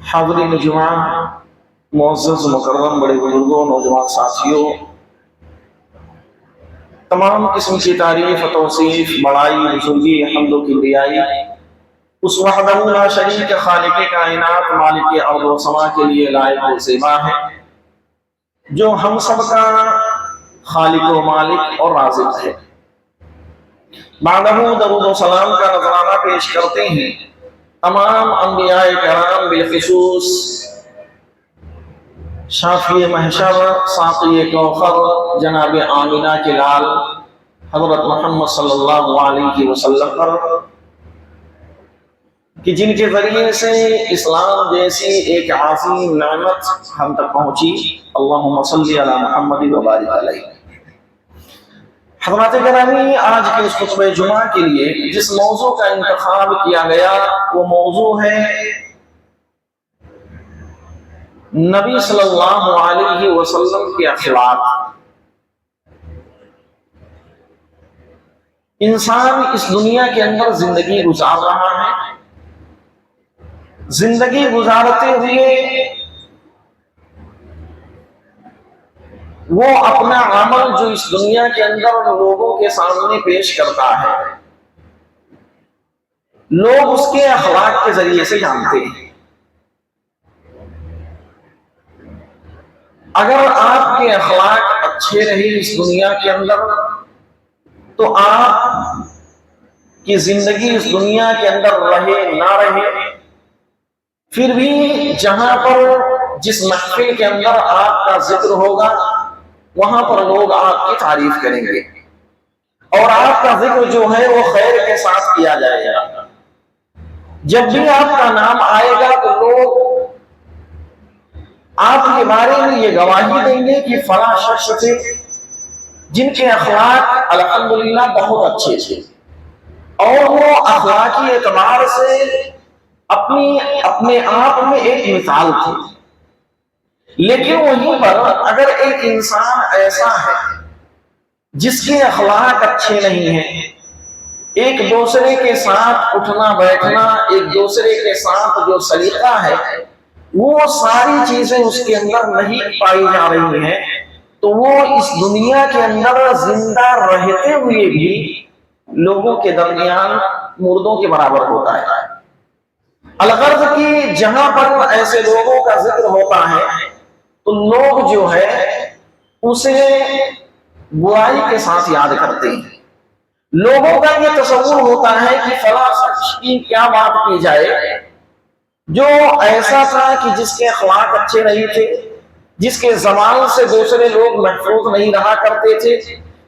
حاضرین جمعہ، معزز مکرم بڑے بزرگوں، نوجوان ساتھیوں، تمام قسم کی تعریف، توصیف، بڑائی، بزرگی، حمد و کبریائی اس وحدہ لا شریک خالق کائنات مالک ارض و سما کے لیے لائق و زیبا ہے، جو ہم سب کا خالق و مالک اور رازق ہے۔ بعدہ درود و سلام کا نذرانہ پیش کرتے ہیں تمام انبیاء کرام، بالخصوص شافی محشر، ساقی کوثر، جناب آمنہ کے لال حضرت محمد صلی اللہ علیہ وسلم پر، کہ جن کے ذریعے سے اسلام جیسی ایک عظیم نعمت ہم تک پہنچی۔ اللہم صلی علی محمد و بارک علیہ۔ حضرات گرامی، آج کے اس خطبہ جمعہ کے لیے جس موضوع کا انتخاب کیا گیا وہ موضوع ہے نبی صلی اللہ علیہ وسلم کے اخلاق۔ انسان اس دنیا کے اندر زندگی گزار رہا ہے، زندگی گزارتے ہوئے وہ اپنا عمل جو اس دنیا کے اندر لوگوں کے سامنے پیش کرتا ہے، لوگ اس کے اخلاق کے ذریعے سے جانتے ہیں۔ اگر آپ کے اخلاق اچھے رہے اس دنیا کے اندر تو آپ کی زندگی اس دنیا کے اندر رہے نہ رہے، پھر بھی جہاں پر جس محفل کے اندر آپ کا ذکر ہوگا وہاں پر لوگ آپ کی تعریف کریں گے، اور آپ کا ذکر جو ہے وہ خیر کے ساتھ کیا جائے گا۔ جب بھی آپ کا نام آئے گا تو لوگ آپ کے بارے میں یہ گواہی دیں گے کہ فلاں شخص تھے جن کے اخلاق الحمدللہ بہت اچھے تھے، اور وہ اخلاقی اعتبار سے اپنے آپ میں ایک مثال تھے۔ لیکن وہیں پر اگر ایک انسان ایسا ہے جس کے اخلاق اچھے نہیں ہیں، ایک دوسرے کے ساتھ اٹھنا بیٹھنا، ایک دوسرے کے ساتھ جو سلیقہ ہے وہ ساری چیزیں اس کے اندر نہیں پائی جا رہی ہیں، تو وہ اس دنیا کے اندر زندہ رہتے ہوئے بھی لوگوں کے درمیان مردوں کے برابر ہوتا ہے۔ الغرض کہ جہاں پر ایسے لوگوں کا ذکر ہوتا ہے تو لوگ جو ہے اسے برائی کے ساتھ یاد کرتے ہیں۔ لوگوں کا یہ تصور ہوتا ہے کہ فلاں شخص کی کیا بات کی جائے جو ایسا تھا کہ جس کے اخلاق اچھے نہیں تھے، جس کے زبان سے دوسرے لوگ محفوظ نہیں رہا کرتے تھے،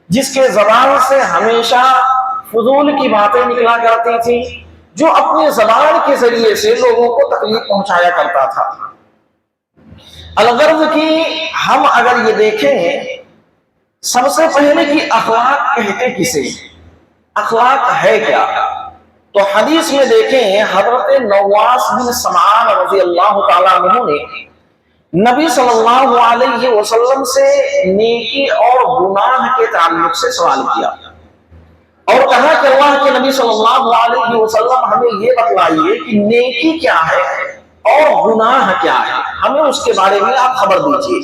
جس کے زبان سے ہمیشہ فضول کی باتیں نکلا کرتی تھی، جو اپنے زبان کے ذریعے سے لوگوں کو تکلیف پہنچایا کرتا تھا۔ الغرض کہ ہم اگر یہ دیکھیں سب سے پہلے کہ اخلاق کہتے کسے، اخلاق ہے کیا، تو حدیث میں دیکھیں حضرت نواس بن سمعان رضی اللہ تعالیٰ عنہ نے نبی صلی اللہ علیہ وسلم سے نیکی اور گناہ کے تعلق سے سوال کیا، اور کہا کہ اللہ کے نبی صلی اللہ علیہ وسلم ہمیں یہ بتلائیے کہ نیکی کیا ہے اور گناہ کیا ہے، ہمیں اس کے بارے میں آپ خبر دیجیے۔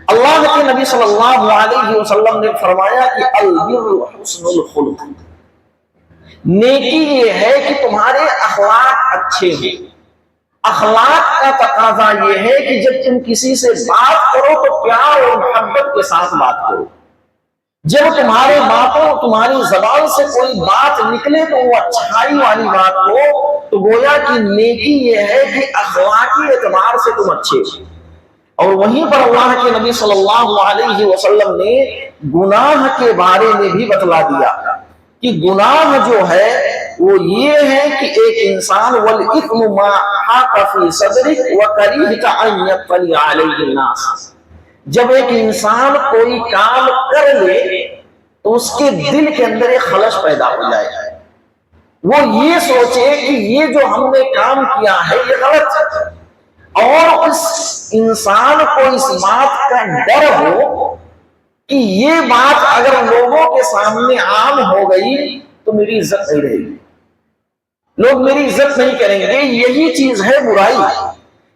اللہ کے نبی صلی اللہ علیہ وسلم نے فرمایا کہ البر حسن الخلق، نیکی یہ ہے کہ تمہارے اخلاق اچھے ہوں۔ اخلاق کا تقاضا یہ ہے کہ جب تم کسی سے بات کرو تو پیار اور محبت کے ساتھ بات کرو، جب تمہاری زبان سے کوئی بات نکلے تو وہ اچھائی والی بات ہو، تو گویا کہ نیکی یہ ہے کہ اخلاقی اعتبار سے تم اچھے ہو۔ اور وہیں پر اللہ کے نبی صلی اللہ علیہ وسلم نے گناہ کے بارے میں بھی بتلا دیا کہ گناہ جو ہے وہ یہ ہے کہ ایک انسان وَالْإِثْمُ مَا حَاقَ فِي صَدْرِكَ وَكَرِهْتَ أَن يَطَّلِعَ عَلَيْهِ النَّاسُ، جب ایک انسان کوئی کام کر لے تو اس کے دل کے اندر ایک خلش پیدا ہو جائے، وہ یہ سوچے کہ یہ جو ہم نے کام کیا ہے یہ غلط ہے، اور اس انسان کو اس بات کا ڈر ہو کہ یہ بات اگر لوگوں کے سامنے عام ہو گئی تو میری عزت نہیں رہے گی، لوگ میری عزت نہیں کریں گے۔ یہی چیز ہے برائی،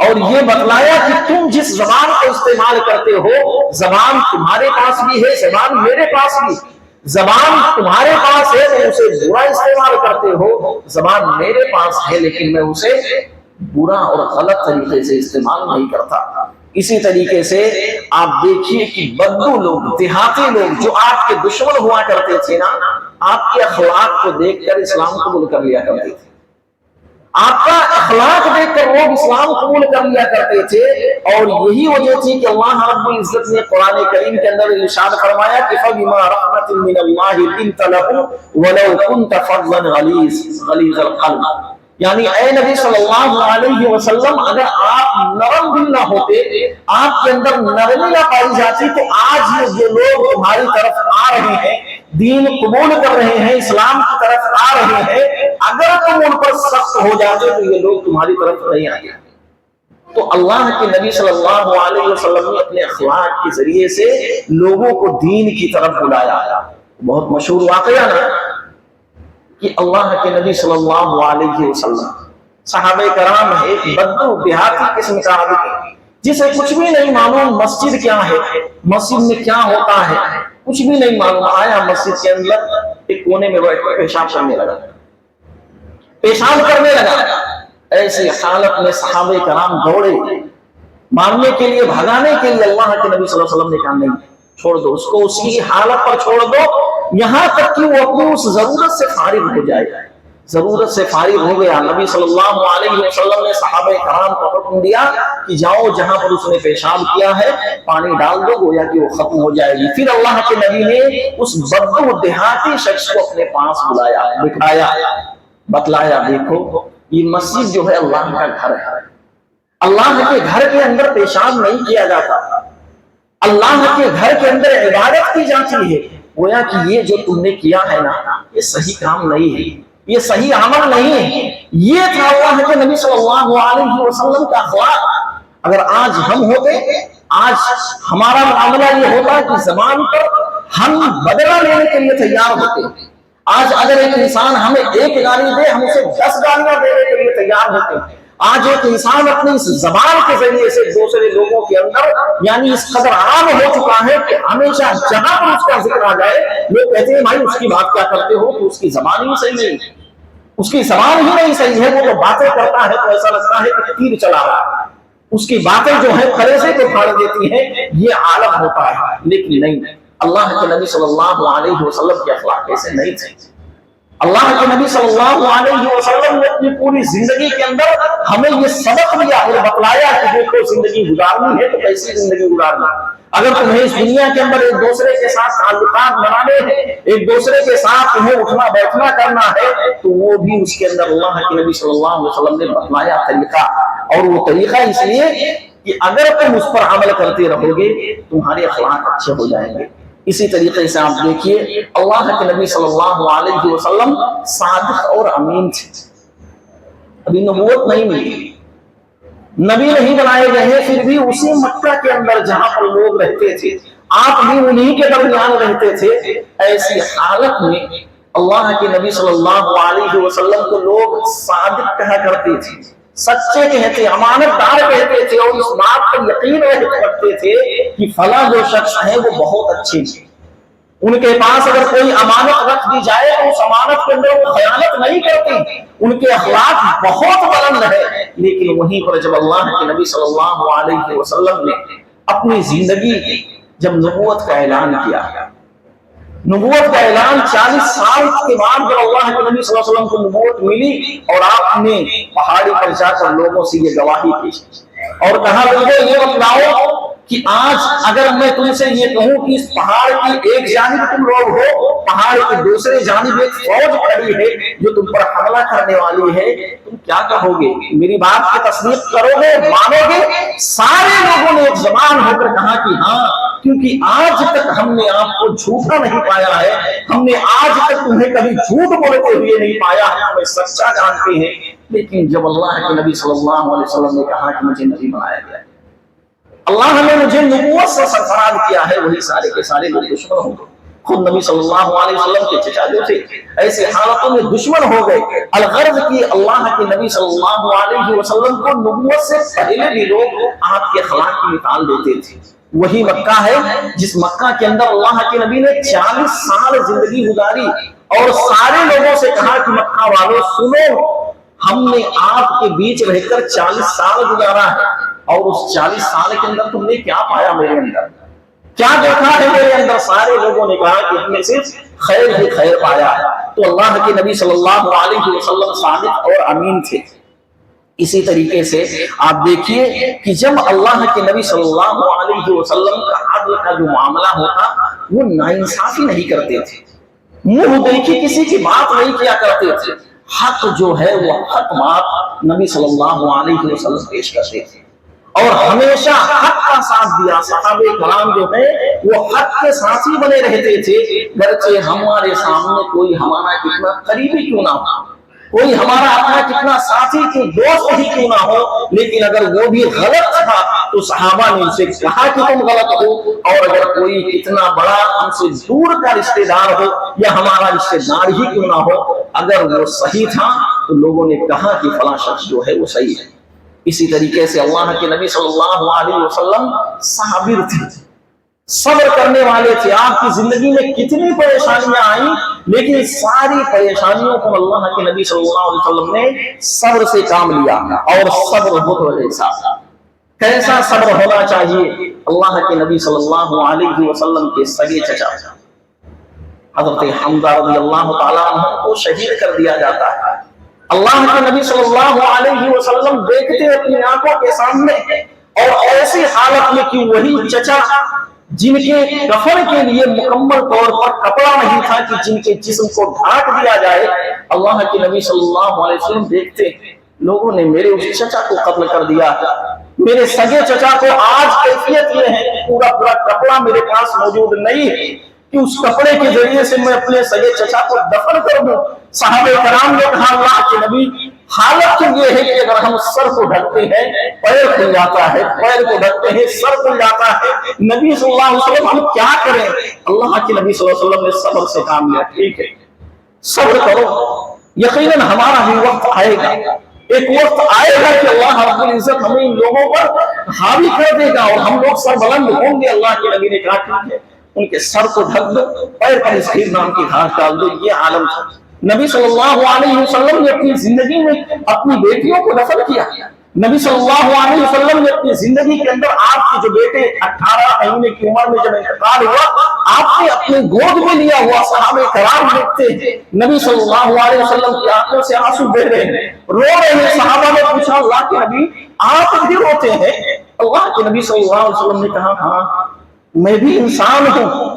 اور یہ بتلایا کہ تم جس زبان کو استعمال کرتے ہو زبان تمہارے پاس بھی ہے، زبان میرے پاس بھی، زبان تمہارے پاس ہے میں اسے برا استعمال کرتے ہو، زبان میرے پاس ہے لیکن میں اسے برا اور غلط طریقے سے استعمال نہیں کرتا۔ اسی طریقے سے آپ دیکھیے کہ بدو لوگ، دیہاتی لوگ جو آپ کے دشمن ہوا کرتے تھے نا، آپ کے اخلاق کو دیکھ کر اسلام قبول کر لیا کرتے تھے، آپ کا اخلاق دیکھ کر لوگ اسلام قبول کر لیا کرتے تھے۔ اور یہی وجہ تھی کہ اللہ رب العزت نے قرآن کریم کے اندر ارشاد فرمایا کہ فَبِمَا رَحْمَةٍ مِّنَ اللَّهِ لِنتَ لَهُمْ وَلَوْ كُنْتَ فَظًّا غَلِيظَ الْقَلْبِ، یعنی اے نبی صلی اللہ علیہ وسلم اگر آپ نرم دل نہ ہوتے، آپ کے اندر نرمی نہ پائی جاتی تو آج یہ جو لوگ تمہاری طرف آ رہے ہیں، دین قبول کر رہے ہیں، اسلام کی طرف آ رہے ہیں، اگر تم ان پر سخت ہو جاتے تو یہ لوگ تمہاری طرف نہیں آئیں گے۔ تو اللہ کے نبی صلی اللہ علیہ وسلم نے اپنے اخلاق کے ذریعے سے لوگوں کو دین کی طرف بلایا۔ بہت مشہور واقعہ نا کہ اللہ کے نبی صلی اللہ علیہ وسلم، صحابہ کرام ہے، بدو دیہاتی قسم کا آدمی جسے کچھ بھی نہیں معلوم مسجد کیا ہے، مسجد میں کیا ہوتا ہے، کچھ بھی نہیں معلوم، آیا مسجد کے اندر ایک کونے میں بیٹھ کر پیشاب کرنے لگا، پیشاب کرنے لگا۔ ایسی حالت میں صحابہ کرام دوڑے مارنے کے لیے، بھگانے کے لیے، اللہ کے نبی صلی اللہ علیہ وسلم نے کہا نہیں، چھوڑ دو اس کو، اس کی حالت پر چھوڑ دو یہاں تک کہ وہ اپنی اس ضرورت سے فارغ ہو جائے۔ ضرورت سے فارغ ہو گیا، نبی صلی اللہ علیہ وسلم نے صحابہ کرام کو حکم دیا کہ جاؤ جہاں پر اس نے پیشاب کیا ہے پانی ڈال دو، گویا کہ وہ ختم ہو جائے گی۔ پھر اللہ کے نبی نے اس بدو دیہاتی شخص کو اپنے پاس بلایا، بٹھایا، بتلایا دیکھو یہ مسجد جو ہے اللہ کا گھر ہے، اللہ کے گھر کے اندر پیشاب نہیں کیا جاتا، اللہ کے گھر کے اندر عبادت کی جاتی ہے، گویا کہ یہ جو تم نے کیا ہے نا یہ صحیح کام نہیں ہے، یہ صحیح عمل نہیں ہے۔ یہ تھا اللہ کے نبی صلی اللہ علیہ وسلم کا اخلاق۔ اگر آج ہم ہوتے، آج ہمارا معاملہ یہ ہوتا کہ زبان پر ہم بدلہ لینے کے لیے تیار ہوتے۔ آج اگر ایک انسان ہمیں ایک گالی دے ہم اسے 10 گالیاں دینے کے لیے تیار ہوتے۔ آج ایک انسان اپنی اس زبان کے ذریعے سے دوسرے لوگوں کے اندر یعنی اس قدر عام ہو چکا ہے کہ ہمیشہ جہاں پر اس کا ذکر آ جائے لوگ کہتے ہیں بھائی اس کی بات کیا کرتے ہو، تو اس کی زبان ہی صحیح نہیں، اس کی زبان ہی نہیں صحیح ہے، وہ جو باتیں کرتا ہے تو ایسا لگتا ہے کہ تیر چلا رہا ہے، اس کی باتیں جو ہیں کھڑے سے تو پھاڑ دیتی ہیں، یہ عالم ہوتا ہے۔ لیکن نہیں، اللہ کے نبی صلی اللہ علیہ وسلم کے اخلاق ایسے نہیں تھے۔ اللہ کے نبی صلی اللہ علیہ وسلم نے اپنی پوری زندگی کے اندر ہمیں یہ سبق دیا اور بتلایا کہ دیکھو زندگی گزارنی ہے تو کیسی زندگی گزارنا، اگر تمہیں اس دنیا کے اندر ایک دوسرے کے ساتھ تعلقات بنانے ہیں، ایک دوسرے کے ساتھ تمہیں اٹھنا بیٹھنا کرنا ہے تو وہ بھی اس کے اندر اللہ کے نبی صلی اللہ علیہ وسلم نے بتلایا طریقہ، اور وہ طریقہ اس لیے کہ اگر تم اس پر عمل کرتے رہو گے تمہارے اخلاق اچھے ہو جائیں گے۔ اسی طریقے سے آپ دیکھیے اللہ کے نبی صلی اللہ علیہ وسلم صادق اور امین تھے، ابھی نبوت نہیں ملی، نبی نہیں بنائے گئے ہیں، پھر بھی اسی مکہ کے اندر جہاں پر لوگ رہتے تھے آپ بھی انہی کے درمیان رہتے تھے۔ ایسی حالت میں اللہ کے نبی صلی اللہ علیہ وسلم کو لوگ صادق کہا کرتے تھے، سچے کہتے، امانت دار کہتے تھے، اور اس بات پر یقین رکھتے تھے کہ فلاں جو شخص ہیں وہ بہت اچھے ہیں، ان کے پاس اگر کوئی امانت رکھ دی جائے تو اس امانت کے اندر وہ خیانت نہیں کرتے، ان کے اخلاق بہت بلند ہے۔ لیکن وہیں پر جب اللہ کے نبی صلی اللہ علیہ وسلم نے اپنی زندگی جب نبوت کا اعلان کیا، نبوت کا اعلان 40 سال کے بعد جب اللہ کے نبی صلی اللہ علیہ وسلم کو نبوت ملی اور آپ نے پہاڑی پر جا کر لوگوں سے یہ گواہی پیش کی اور کہا لوگوں یہ بتلاؤ کہ آج اگر میں تم سے یہ کہوں کہ اس پہاڑ کی ایک جانب تم لوگ ہو، پہاڑ کی دوسرے جانب ایک فوج کھڑی ہے جو تم پر حملہ کرنے والی ہے، تم کیا کہو گے؟ میری بات کی تصدیق کرو گے، مانو گے؟ سارے لوگوں نے ایک زبان ہو کر کہا کہ ہاں، کیونکہ آج تک ہم نے آپ کو جھوٹا نہیں پایا ہے، ہم نے آج تک تمہیں کبھی جھوٹ بولتے ہوئے نہیں پایا ہے، ہمیں سچا جانتے ہیں۔ لیکن جب اللہ کے نبی صلی اللہ علیہ وسلم نے کہا کہ مجھے نبی بنایا گیا ہے، اللہ نے مجھے نبوت سے سرفراز کیا ہے، وہی سارے کے سارے لوگ دشمن ہوں گے، خود نبی صلی اللہ علیہ وسلم کے چچا جو تھے ایسی حالتوں میں دشمن ہو گئے۔ الغرض کی اللہ کے نبی صلی اللہ علیہ وسلم کو نبوت سے پہلے بھی لوگ آپ کے اخلاق کی مثال دیتے تھے۔ وہی مکہ ہے جس مکہ کے اندر اللہ کے نبی نے 40 سال زندگی گزاری اور سارے لوگوں سے کہا کہ مکہ والوں سنو، ہم نے آپ کے بیچ رہ کر 40 سال گزارا ہے، اور اس 40 سال کے اندر تم نے کیا پایا میرے اندر، کیا دیکھا ہے میرے اندر؟ سارے لوگوں نے کہا کہ ہم نے صرف خیر ہی خیر پایا ہے۔ تو اللہ کے نبی صلی اللہ علیہ وسلم صادق اور امین تھے۔ اسی طریقے سے آپ دیکھیے کہ جب اللہ کے نبی صلی اللہ علیہ وسلم کا عدل کا جو معاملہ ہوتا، وہ ناانصافی نہیں کرتے تھے، منہ دیکھی کسی کی بات نہیں کیا کرتے تھے، حق جو ہے وہ حق بات نبی صلی اللہ علیہ وسلم پیش کرتے تھے، اور ہمیشہ حق کا ساتھ دیا۔ صحابہ کرام جو ہے وہ حق کے ساتھی بنے رہتے تھے، گرچہ ہمارے سامنے کوئی ہمارا کتنا قریبی کیوں نہ ہو، کوئی ہمارا اپنا کتنا ساتھی کی دوست ہی کیوں نہ ہو، لیکن اگر وہ بھی غلط تھا تو صحابہ نے ان سے کہا کہ تم غلط ہو، اور اگر کوئی کتنا بڑا ہم سے دور کا رشتہ دار ہو یا ہمارا رشتہ دار ہی کیوں نہ ہو، اگر وہ صحیح تھا تو لوگوں نے کہا کہ فلاں شخص جو ہے وہ صحیح ہے۔ اسی طریقے سے اللہ کے نبی صلی اللہ علیہ وسلم صابر تھے، صبر کرنے والے تھے۔ آپ کی زندگی میں کتنی پریشانیاں آئیں، لیکن ساری پریشانیوں کو اللہ کے نبی صلی اللہ علیہ وسلم نے صبر سے کام لیا، اور صبر بہت ایسا کیسا صبر ہونا چاہیے؟ اللہ کے نبی صلی اللہ علیہ وسلم کے سگے چچا حضرت حمزہ رضی اللہ تعالیٰ عنہ کو شہید کر دیا جاتا ہے۔ اللہ کے نبی صلی اللہ علیہ وسلم دیکھتے اپنی آنکھوں کے سامنے، اور ایسی حالت میں کہ وہی چچا جن کے کفن کے لیے مکمل طور پر کپڑا نہیں تھا کہ جن کے جسم کو ڈھانک دیا جائے، اللہ کے نبی صلی اللہ علیہ وسلم دیکھتے لوگوں نے میرے اس چچا کو قتل کر دیا، میرے سگے چچا کو۔ آج کیفیت یہ ہے کہ پورا کپڑا میرے پاس موجود نہیں ہے کہ اس کپڑے کے ذریعے سے میں اپنے سگے چچا کو دفن کر دوں۔ صحابہ کرام نے کہا اللہ کے نبی، حالت یہ ہے کہ اگر ہم سر کو ڈھکتے ہیں پیر کھل جاتا ہے، پیر کو ڈھکتے ہیں سر کھل جاتا ہے، نبی صلی اللہ علیہ وسلم ہم کیا کریں؟ اللہ کے نبی صلی اللہ علیہ وسلم نے صبر سے کام لیا۔ ٹھیک ہے، صبر کرو، یقیناً ہمارا بھی وقت آئے گا، ایک وقت آئے گا کہ اللہ رب العزت ہمیں ان لوگوں پر حاوی کر دے گا اور ہم لوگ سر بلند ہوں گے۔ اللہ کے نبی نے کہا ٹھیک ہے، ان کے سر کو ڈھک دو، پیر پر اسخیر نام کی گھاس ڈال دو۔ یہ عالم تھا۔ نبی صلی اللہ علیہ وسلم نے اپنی زندگی میں اپنی بیٹیوں کو دفن کیا۔ نبی صلی اللہ علیہ وسلم نے اپنی زندگی کے اندر آپ کے جو بیٹے 18 مہینے کی عمر میں جب انتقال ہوا، آپ نے اپنے گود میں لیا ہوا۔ صحابہ کرام دیکھتے ہیں نبی صلی اللہ علیہ وسلم کی آنکھوں سے آنسو بہ رہے ہیں، رو رہے ہیں۔ صحابہ نے پوچھا اللہ کے نبی آپ بھی روتے ہیں؟ اللہ کے نبی صلی اللہ علیہ وسلم نے کہا ہاں میں بھی انسان ہوں،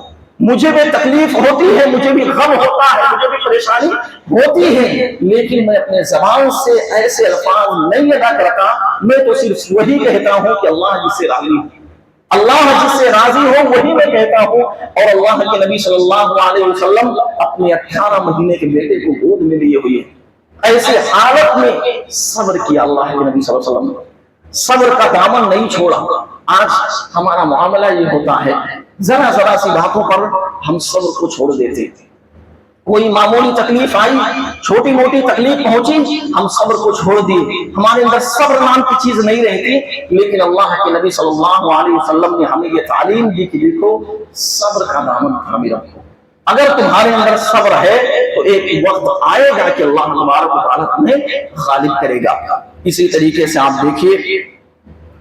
مجھے بھی تکلیف ہوتی ہے، مجھے بھی غم ہوتا ہے، مجھے بھی پریشانی ہوتی ہے، لیکن میں اپنے زبان سے ایسے الفاظ نہیں ادا کرتا، میں تو صرف وہی کہتا ہوں کہ اللہ جس سے راضی ہو، اللہ جس سے راضی ہو وہی میں کہتا ہوں۔ اور اللہ کے نبی صلی اللہ علیہ وسلم اپنے 18 مہینے کے بیٹے کو گود میں لیے ہوئے، ایسے حالت میں صبر کیا اللہ کے نبی صلی اللہ علیہ وسلم نے، صبر کا دامن نہیں چھوڑا۔ آج ہمارا معاملہ یہ ہوتا ہے، ذرا ذرا سی باتوں پر ہم صبر کو چھوڑ دیتے، کوئی معمولی تکلیف آئی، چھوٹی موٹی تکلیف پہنچی، ہم صبر کو چھوڑ دیے، ہمارے اندر صبر نام کی چیز نہیں رہتی۔ لیکن اللہ کے نبی صلی اللہ علیہ وسلم نے ہمیں یہ تعلیم دی کہ دیکھو صبر کا دامن تھامے رکھو، اگر تمہارے اندر صبر ہے تو ایک وقت آئے گا کہ اللہ تبارک و تعالیٰ تمہیں غالب کرے گا۔ اسی طریقے سے آپ دیکھیے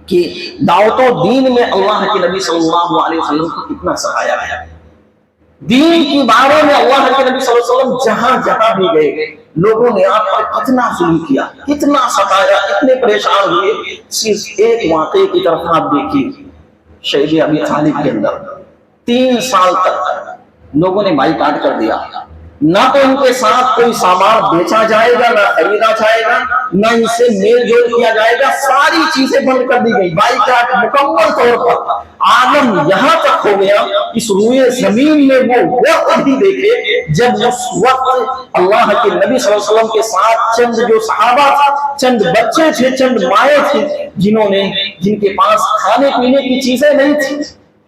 کہ دعوت و دین میں اللہ کے نبی صلی اللہ علیہ وسلم کو کتنا سراہا گیا، دین کی بارے میں اللہ کے نبی صلی اللہ علیہ وسلم جہاں جہاں بھی گئے لوگوں نے آپ پر کتنا ظلم کیا، کتنا ستایا، اتنے پریشان ہوئے۔ صرف ایک واقعے کی طرف آپ دیکھیے، شہید ابی طالب کے اندر 3 سال تک لوگوں نے بائیکاٹ کر دیا، نہ تو ان کے ساتھ کوئی سامان بیچا جائے گا، نہ خریدا جائے گا، نہ ان سے میل جول کیا جائے گا، ساری چیزیں بند کر دی گئی، بائیکاٹ مکمل طور پر۔ عالم یہاں تک ہو گیا اس روئے زمین میں وہ وقت بھی دیکھے جب اس وقت اللہ کے نبی صلی اللہ علیہ وسلم کے ساتھ چند جو صحابہ تھے، چند بچے تھے، چند مائیں تھے، جن کے پاس کھانے پینے کی چیزیں نہیں تھی،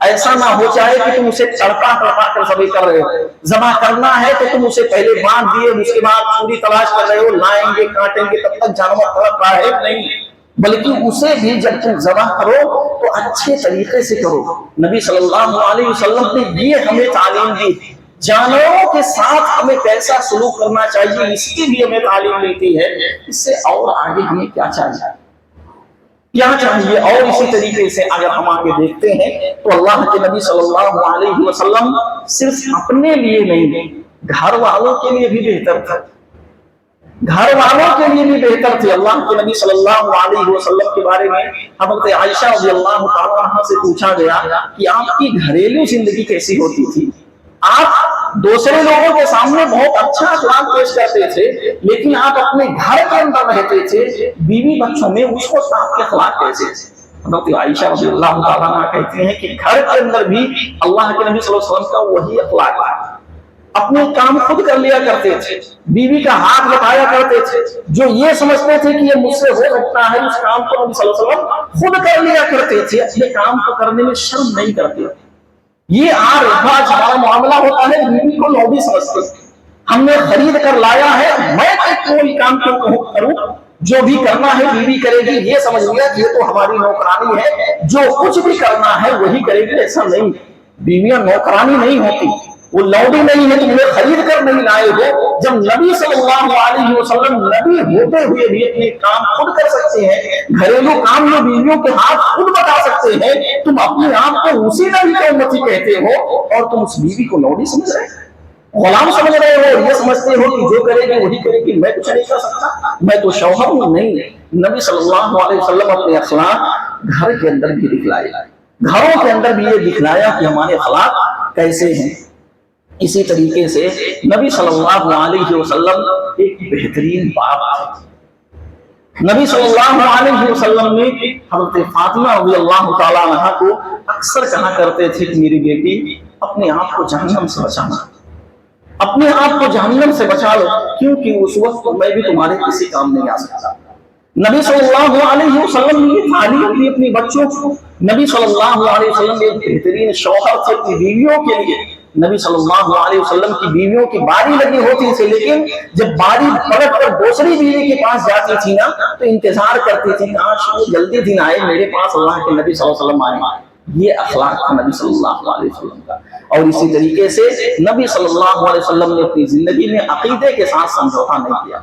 ایسا نہ ہو چاہے کہ تم اسے تڑپا تڑپا کر سبھی کر رہے ہو، ذبح کرنا ہے تو تم اسے پہلے باندھ دیے، اس کے بعد پوری تلاش کر رہے ہو، لائیں گے کاٹیں گے تب تک جانور تڑپ رہا ہے، نہیں، بلکہ اسے بھی جب تم ذبح کرو تو اچھے طریقے سے کرو۔ نبی صلی اللہ علیہ وسلم نے یہ ہمیں تعلیم دی، جانوروں کے ساتھ ہمیں کیسا سلوک کرنا چاہیے اس کی بھی ہمیں تعلیم ملتی ہے۔ اس سے اور آگے ہمیں کیا چاہیے اور اسی طریقے سے اگر ہم آگے دیکھتے ہیں تو اللہ کے نبی صلی اللہ علیہ وسلم صرف اپنے لیے نہیں، گھر والوں کے لیے بھی بہتر تھا، گھر والوں کے لیے بھی بہتر تھے۔ اللہ کے نبی صلی اللہ علیہ وسلم کے بارے میں حضرت عائشہ رضی اللہ تعالیٰ عنہا سے پوچھا گیا کہ آپ کی گھریلو زندگی کیسی ہوتی تھی؟ آپ دوسرے لوگوں کے سامنے بہت اچھا اخلاق پیش کرتے تھے، لیکن آپ اپنے گھر کے اندر رہتے تھے، بیوی بچوں میں اس وقت آپ کے اخلاق کیسے تھے؟ حضرت عائشہ رضی اللہ تعالیٰ عنہا کہتی ہیں کہ گھر کے اندر بھی اللہ کے نبی صلی اللہ علیہ وسلم کا وہی اخلاق ہے، اپنے کام خود کر لیا کرتے تھے، بیوی کا ہاتھ بٹایا کرتے تھے، جو یہ سمجھتے تھے کہ یہ مجھ سے ہو سکتا ہے اس کام کو نبی صلی اللہ علیہ وسلم خود کر لیا کرتے تھے، اپنے کام کو کرنے میں شرم نہیں کرتے۔ یہ آج ہمارا معاملہ ہوتا ہے، بیوی کو لوبی سمجھتے، ہم نے خرید کر لایا ہے، میں کوئی کام کیوں کروں، جو بھی کرنا ہے بیوی کرے گی، یہ سمجھ لیا کہ یہ تو ہماری نوکرانی ہے، جو کچھ بھی کرنا ہے وہی کرے گی۔ ایسا نہیں، بیویاں نوکرانی نہیں ہوتی، وہ لوڈی نہیں ہے، تم نے خرید کر نہیں لائے ہو۔ جب نبی صلی اللہ علیہ وسلم نبی ہوتے ہوئے بھی اپنے کام خود کر سکتے ہیں، گھریلو کام میں بیویوں کے ہاتھ خود بتا سکتے ہیں، تم اپنے آپ کو اسی نبی کی امتی کہتے ہو اور تم اس بیوی کو لوڈی سمجھ رہے ہو، غلام سمجھ رہے ہو، یہ سمجھتے ہو کہ جو کرے گی وہی کرے گی، میں کچھ نہیں کر سکتا، میں تو شوہر ہوں۔ نہیں، نبی صلی اللہ علیہ وسلم اپنے اخلاق گھر کے اندر بھی دکھلائے، گھروں کے اندر بھی یہ دکھلایا کہ ہمارے اخلاق کیسے ہیں۔ اسی طریقے سے نبی صلی اللہ علیہ وسلم ایک بہترین باپ تھے۔ نبی صلی اللہ علیہ وسلم نے حضرت فاطمہ رضی اللہ تعالیٰ عنہا کو اکثر کہا کرتے تھے کہ میری بیٹی اپنے آپ کو جہنم سے بچانا، اپنے آپ کو جہنم سے بچا لو، کیونکہ اس وقت میں بھی تمہارے کسی کام نہیں آ سکتا۔ نبی صلی اللہ علیہ وسلم نے یہ تعلیم دی اپنی بچوں کو۔ نبی صلی اللہ علیہ وسلم ایک بہترین شوہر تھے اپنی بیویوں کے لیے۔ نبی صلی اللہ علیہ وسلم کی بیویوں کی باری لگی ہوتی تھی، لیکن جب باری پلٹ کر دوسری بیوی کے پاس جاتی تھی نا تو انتظار کرتی تھی کاش وہ جلدی دن آئے میرے پاس اللہ کے نبی صلی اللہ علیہ وسلم آئے۔ یہ اخلاق تھا نبی صلی اللہ علیہ وسلم کا۔ اور اسی طریقے سے نبی صلی اللہ علیہ وسلم نے اپنی زندگی میں عقیدے کے ساتھ سمجھوتا نہیں کیا،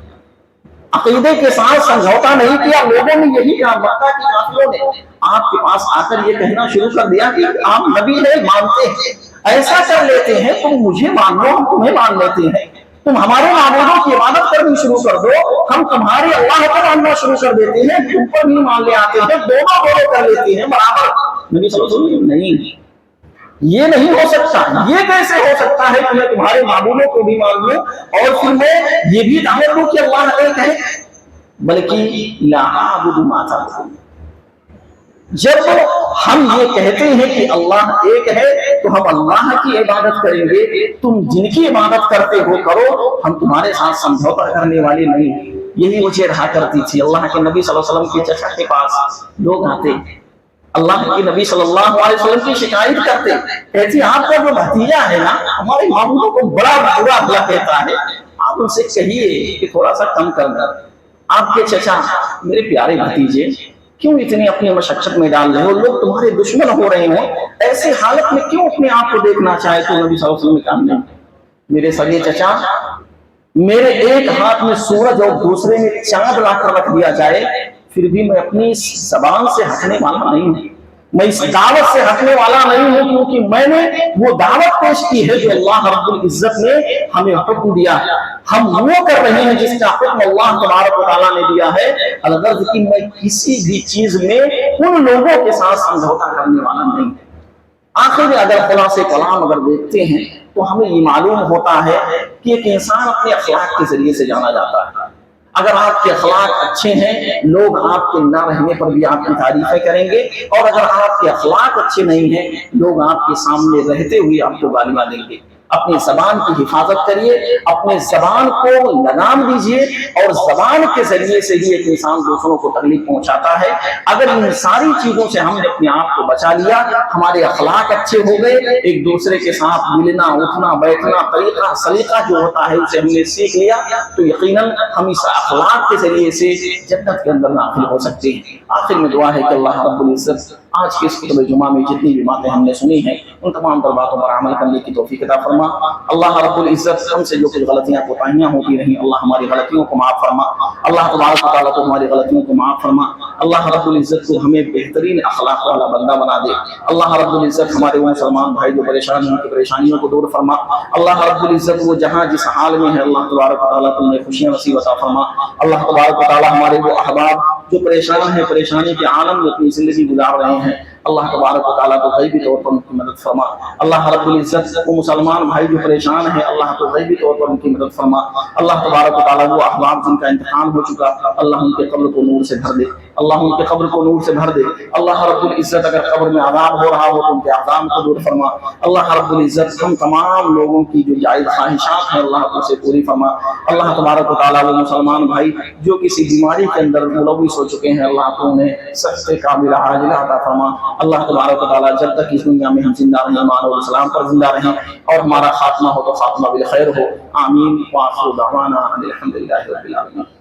عقیدے کے ساتھ سمجھوتا نہیں کیا۔ لوگوں نے یہی کہا، مکہ کے کافروں نے آپ کے پاس آ کر یہ کہنا شروع کر دیا کہ آپ نبی نہیں مانتے ہیں، ایسا کر لیتے ہیں تم مجھے مان لو ہم تمہیں مان لیتے ہیں، تم ہمارے معبودوں کی عبادت کرنی شروع کر دو ہم تمہارے اللہ کو ماننا شروع کر دیتے ہیں، تم پر بھی مان لے آتے ہیں، دونوں فالو کر لیتے ہیں برابر۔ نبی صلی اللہ علیہ وسلم نہیں، یہ نہیں ہو سکتا، یہ کیسے ہو سکتا ہے کہ میں تمہارے معبودوں کو بھی مان لوں اور پھر میں یہ بھی دعوت دوں کہ اللہ ایک ہے، بلکہ لا اعبد ما تعبدون۔ جب ہم یہ کہتے ہیں کہ اللہ ایک ہے تو ہم اللہ کی عبادت کریں گے، تم جن کی عبادت کرتے ہو کرو، ہم تمہارے ساتھ سمجھوتا کرنے والے نہیں ہیں۔ یہی وجہ رہا کرتی تھی۔ اللہ کے نبی صلی اللہ علیہ وسلم کے چچا کے پاس لوگ آتے، اللہ کے نبی صلی اللہ علیہ وسلم کی شکایت کرتے، کہتی آپ کا جو بھتیجا ہے نا ہمارے معبودوں کو بڑا برا بھلا کہتا ہے، آپ ان سے کہیے کہ تھوڑا سا کم کر دیں۔ آپ کے چچا میرے پیارے بھتیجے کیوں اتنی اپنی مشقت میں ڈال رہے ہو، لوگ تمہارے دشمن ہو رہے ہوں، ایسے حالت میں کیوں اپنے آپ کو دیکھنا چاہے؟ تو نبی صلی اللہ علیہ وسلم نے کہا نہیں میرے سگے چچا، میرے ایک ہاتھ میں سورج اور دوسرے میں چاند لا کر رکھ دیا جائے پھر بھی میں اپنی زبان سے ہٹنے والا نہیں ہوں، میں اس دعوت سے ہٹنے والا نہیں ہوں، کیونکہ میں نے وہ دعوت پیش کی ہے جو اللہ رب العزت نے ہمیں حکم دیا ہے، ہم وہ کر رہے ہیں جس کا حکم اللہ تبارک و تعالیٰ نے دیا ہے، الغرض کہ میں کسی بھی چیز میں ان لوگوں کے ساتھ سمجھوتا کرنے والا نہیں۔ آخر میں اگر خلاصے کلام اگر دیکھتے ہیں تو ہمیں یہ معلوم ہوتا ہے کہ ایک انسان اپنے اخلاق کے ذریعے سے جانا جاتا ہے۔ اگر آپ کے اخلاق اچھے ہیں لوگ آپ کے نہ رہنے پر بھی آپ کی تعریفیں کریں گے، اور اگر آپ کے اخلاق اچھے نہیں ہیں لوگ آپ کے سامنے رہتے ہوئے آپ کو گالیاں دیں گے۔ اپنی زبان کی حفاظت کریے، اپنے زبان کو لگام دیجیے، اور زبان کے ذریعے سے ہی ایک انسان دوسروں کو تکلیف پہنچاتا ہے۔ اگر ان ساری چیزوں سے ہم نے اپنے آپ کو بچا لیا، ہمارے اخلاق اچھے ہو گئے، ایک دوسرے کے ساتھ ملنا اٹھنا بیٹھنا طریقہ سلیقہ جو ہوتا ہے اسے ہم نے سیکھ لیا، تو یقیناً ہم اس اخلاق کے ذریعے سے جنت کے اندر داخل ہو سکتے ہیں۔ آخر میں دعا ہے کہ اللہ رب العزت آج کے اس خطبہ جمعہ میں جتنی بھی باتیں ہم نے سنی ہیں ان تمام تر باتوں پر عمل کرنے کی توفیق عطا فرما۔ اللہ رب العزت ہم سے جو کچھ غلطیاں کوتاہیاں ہوتی رہیں اللہ ہماری غلطیوں کو معاف فرما، اللہ تبارک و تعالیٰ کو ہماری غلطیوں کو معاف فرما، اللہ رب العزت کو ہمیں بہترین اخلاق والا بندہ بنا دے، اللہ رب العزت ہمارے وہ مسلمان بھائی جو پریشان ہیں ان کی پریشانیوں کو دور فرما، اللہ رب العزت وہ جہاں جس حال میں ہے اللہ تبارک و تعالیٰ تم نے خوشیاں نصیب عطا فرما، اللہ تبارک و تعالیٰ ہمارے وہ احباب جو پریشان ہیں پریشانی کے عالم میں اپنی زندگی گزار رہے ہیں اللہ تبارک و تعالیٰ کو غیبی طور پر ان کی مدد فرما، اللہ رب العزت وہ مسلمان بھائی جو پریشان ہیں اللہ کو غیبی طور پر ان کی مدد فرما، اللہ تبارک و تعالیٰ وہ احباب جن کا انتقال ہو چکا اللہ ان کے قبر کو نور سے بھر دے، اللہ ان کے قبر کو نور سے بھر دے، اللہ رب العزت اگر قبر میں عذاب ہو رہا ہو تو ان کے عذاب کو دور فرما، اللہ رب العزت ہم تمام لوگوں کی جو جائز خواہشات ہیں اللہ اسے پوری فرما، اللہ تبارک و تعالیٰ وہ مسلمان بھائی جو کسی بیماری کے اندر ملوث ہو چکے ہیں اللہ کو انہیں سخت کامل عاجلہ عطا فرما، اللہ تبارک و تعالیٰ جب تک اس دنیا میں ہم زندہ رہیں ایمان اور اسلام پر زندہ رہیں اور ہمارا خاتمہ ہو تو خاتمہ بالخیر ہو، آمین، وآخر دعوانا الحمدللہ رب العالمین۔